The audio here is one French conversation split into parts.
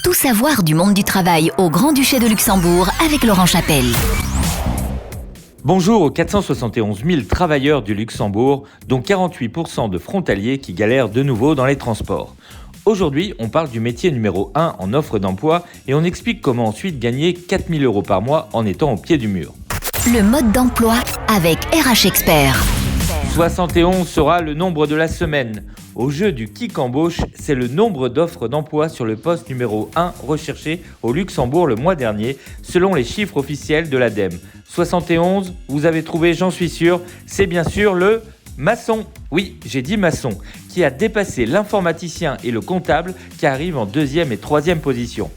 Tout savoir du monde du travail au Grand-Duché de Luxembourg avec Laurent Chapelle. Bonjour aux 471 000 travailleurs du Luxembourg, dont 48% de frontaliers qui galèrent de nouveau dans les transports. Aujourd'hui, on parle du métier numéro 1 en offre d'emploi et on explique comment ensuite gagner 4 000 € par mois en étant au pied du mur. Le mode d'emploi avec RH Expert. 71 sera le nombre de la semaine. Au jeu du qui qu'embauche, c'est le nombre d'offres d'emploi sur le poste numéro 1 recherché au Luxembourg le mois dernier, selon les chiffres officiels de l'ADEME. 71, vous avez trouvé, j'en suis sûr, c'est bien sûr le maçon. Oui, j'ai dit maçon, qui a dépassé l'informaticien et le comptable qui arrivent en 2e et 3e position.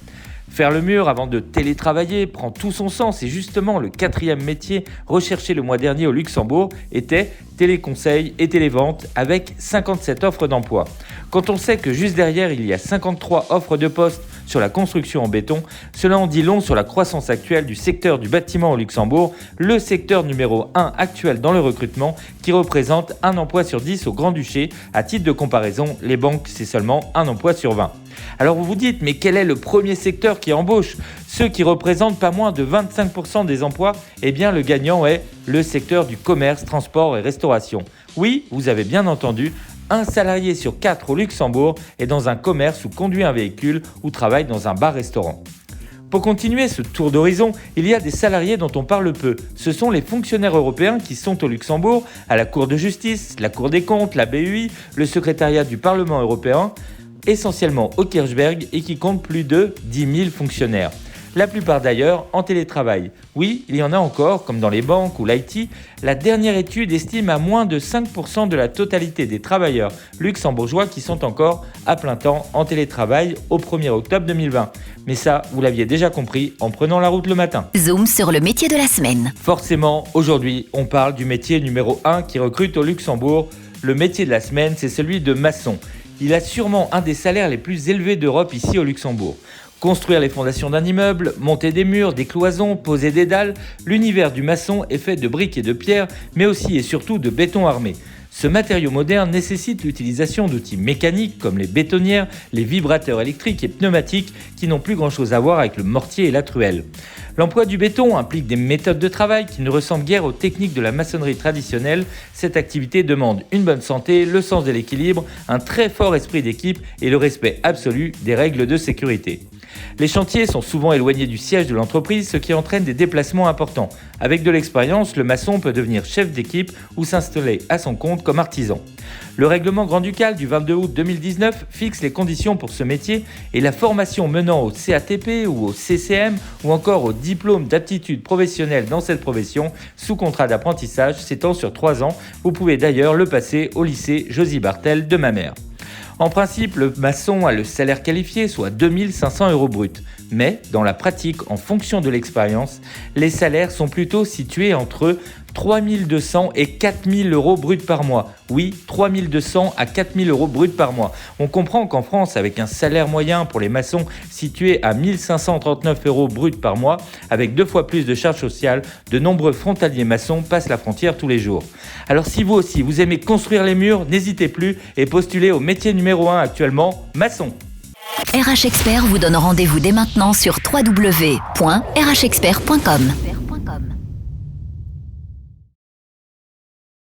Faire le mur avant de télétravailler prend tout son sens et justement le 4e métier recherché le mois dernier au Luxembourg était téléconseil et télévente avec 57 offres d'emploi. Quand on sait que juste derrière il y a 53 offres de poste sur la construction en béton, cela en dit long sur la croissance actuelle du secteur du bâtiment au Luxembourg, le secteur numéro 1 actuel dans le recrutement qui représente un emploi sur 10 au Grand-Duché. À titre de comparaison, les banques c'est seulement un emploi sur 20. Alors vous vous dites, mais quel est le premier secteur qui embauche ? Ceux qui représentent pas moins de 25% des emplois, eh bien le gagnant est le secteur du commerce, transport et restauration. Oui, vous avez bien entendu, un salarié sur 4 au Luxembourg est dans un commerce ou conduit un véhicule ou travaille dans un bar-restaurant. Pour continuer ce tour d'horizon, il y a des salariés dont on parle peu. Ce sont les fonctionnaires européens qui sont au Luxembourg, à la Cour de justice, la Cour des comptes, la BUI, le secrétariat du Parlement européen, essentiellement au Kirchberg et qui compte plus de 10 000 fonctionnaires. La plupart d'ailleurs en télétravail. Oui, il y en a encore, comme dans les banques ou l'IT. La dernière étude estime à moins de 5% de la totalité des travailleurs luxembourgeois qui sont encore à plein temps en télétravail au 1er octobre 2020. Mais ça, vous l'aviez déjà compris en prenant la route le matin. Zoom sur le métier de la semaine. Forcément, aujourd'hui, on parle du métier numéro 1 qui recrute au Luxembourg. Le métier de la semaine, c'est celui de maçon. Il a sûrement un des salaires les plus élevés d'Europe ici au Luxembourg. Construire les fondations d'un immeuble, monter des murs, des cloisons, poser des dalles, l'univers du maçon est fait de briques et de pierres, mais aussi et surtout de béton armé. Ce matériau moderne nécessite l'utilisation d'outils mécaniques comme les bétonnières, les vibrateurs électriques et pneumatiques qui n'ont plus grand-chose à voir avec le mortier et la truelle. L'emploi du béton implique des méthodes de travail qui ne ressemblent guère aux techniques de la maçonnerie traditionnelle. Cette activité demande une bonne santé, le sens de l'équilibre, un très fort esprit d'équipe et le respect absolu des règles de sécurité. Les chantiers sont souvent éloignés du siège de l'entreprise, ce qui entraîne des déplacements importants. Avec de l'expérience, le maçon peut devenir chef d'équipe ou s'installer à son compte comme artisan. Le règlement grand-ducal du 22 août 2019 fixe les conditions pour ce métier et la formation menant au CATP ou au CCM ou encore au diplôme d'aptitude professionnelle dans cette profession sous contrat d'apprentissage s'étend sur 3 ans. Vous pouvez d'ailleurs le passer au lycée Josie Bartel de Mamers. En principe, le maçon a le salaire qualifié, soit 2 500 € brut. Mais, dans la pratique, en fonction de l'expérience, les salaires sont plutôt situés entre 3 200 et 4 000 € bruts par mois. Oui, 3 200 à 4 000 € bruts par mois. On comprend qu'en France, avec un salaire moyen pour les maçons situé à 1 539 € bruts par mois, avec 2 fois plus de charges sociales, de nombreux frontaliers maçons passent la frontière tous les jours. Alors si vous aussi, vous aimez construire les murs, n'hésitez plus et postulez au métier numéro 1 actuellement, maçon. RH Expert vous donne rendez-vous dès maintenant sur www.rhexpert.com.